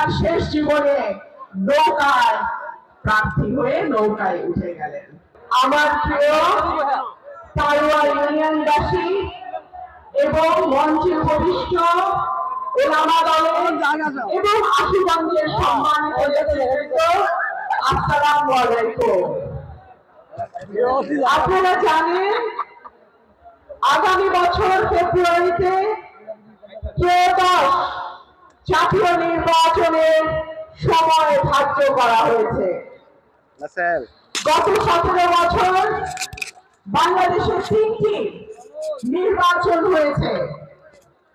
তার শেষ জীবনে নৌকায় প্রার্থী হয়ে নৌকায় উঠে গেলেন। আমার প্রিয় তারুয়া ইউনিয়নবাসী এবং মঞ্চে উপবিষ্ট ওলামা দলের এবং আশুগঞ্জের সম্মানিত নেতৃবৃন্দ, আসসালামু আলাইকুম। আপনারা জানেন আগামী বছর ফেব্রুয়ারিতে ত্রয়োদশ জাতীয় নির্বাচনের সময় ধার্য করা হয়েছে। গত 17 বছর বাংলাদেশে 3টি নির্বাচন হয়েছে,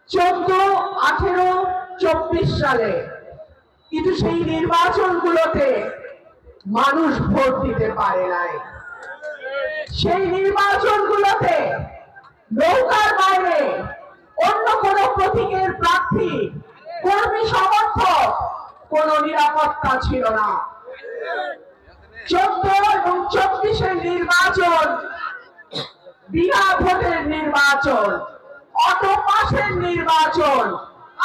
14, 18, 24 সালে, কিন্তু সেই নির্বাচনগুলোতে মানুষ ভোট দিতে পারে নাই। সেই নির্বাচনগুলোতে নৌকার বাইরে অন্য কোন প্রতীকের প্রার্থী, কর্মী সমর্থক, কোন নিরাপত্তা ছিল না। 14 এবং 24-এর নির্বাচন বিনা ভোটের নির্বাচন, অটো পাসের নির্বাচন,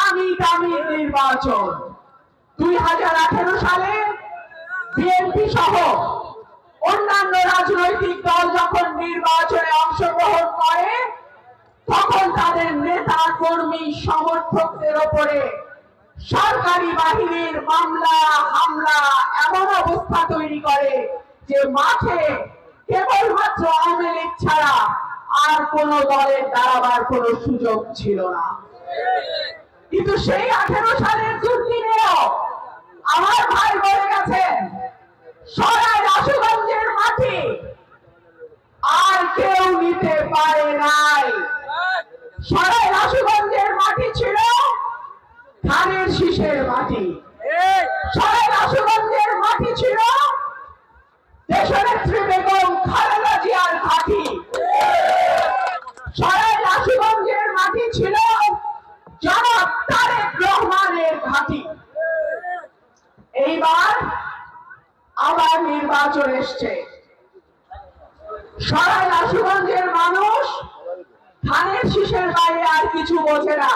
আমি দামির নির্বাচন। 2018 সালে বিএনপি সহ অন্যান্য রাজনৈতিক দল যখন নির্বাচনে অংশগ্রহণ করে, তখন তাদের নেতা কর্মী সমর্থকদের উপরে সরকারি বাহিনীর মামলা হামলা এমন অবস্থা তৈরি করে যে মাঠে কেবলমাত্র আওয়ামী লীগ ছাড়া আর কোন দলের দাঁড়াবার কোন সুযোগ ছিল না। কিন্তু সেই 18 সালের দুর্দিনেও আমার ভাই বলে গেছেন, সরাই আশুগঞ্জের মাটি আর কেউ নিতে পারে নাই। সরাই আশুগঞ্জের মাটি ছিল ধানের শীষের মাটি। সরাই আশুগঞ্জের মাটি ছিল দেশনেত্রী বেগম খালেদা জিয়ার ঘাঁটি। সরাই আশুগঞ্জের মাটি ছিল জনাব তারেক রহমানের ঘাঁটি। এইবার আবার নির্বাচন এসছে। সরাই আশুগঞ্জের মানুষ ধানের শীষের বাইরে আর কিছু বোঝে না।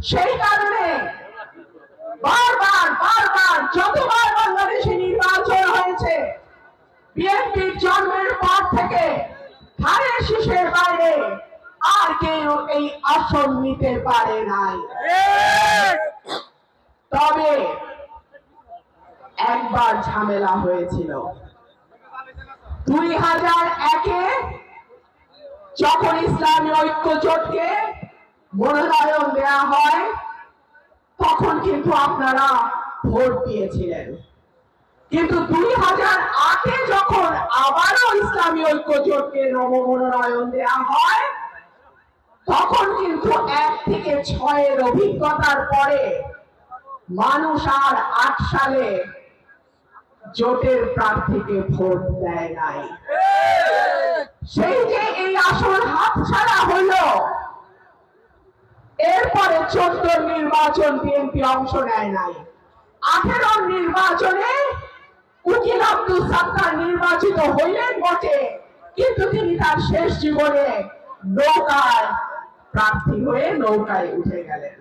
সেই কারণে বারবার যতবার বাংলাদেশে নির্বাচন হয়েছে, বিএনপির জন্মের পর থেকে ধানের শীষের বাইরে আর কেউ এই আসন নিতে পারে নাই। তবে একবার ঝামেলা হয়েছিল 2001-এ, যখন ইসলামী ঐক্য জোটকে মনোনয়ন দেয়া হয়, তখন কিন্তু আপনারা ভোট দিয়েছিলেন। কিন্তু 2008-এ যখন আবারও ইসলামী ঐক্য জোটকে নবমনোনয়ন দেয়া হয়, তখন কিন্তু 1 থেকে 6-এর অভিজ্ঞতার পরে মানুষ আর 8 সালে জোটের প্রার্থীকে ভোট দেয় নাই। সেই যে এই আসন হাতছাড়া হইল, এরপরে 14 নির্বাচন বিএনপি অংশ নেয় নাই। 18 নির্বাচনে উকিল আব্দুল সাত্তার নির্বাচিত হইলেন বটে, কিন্তু তিনি তার শেষ জীবনে নৌকায় প্রার্থী হয়ে নৌকায় উঠে গেলেন।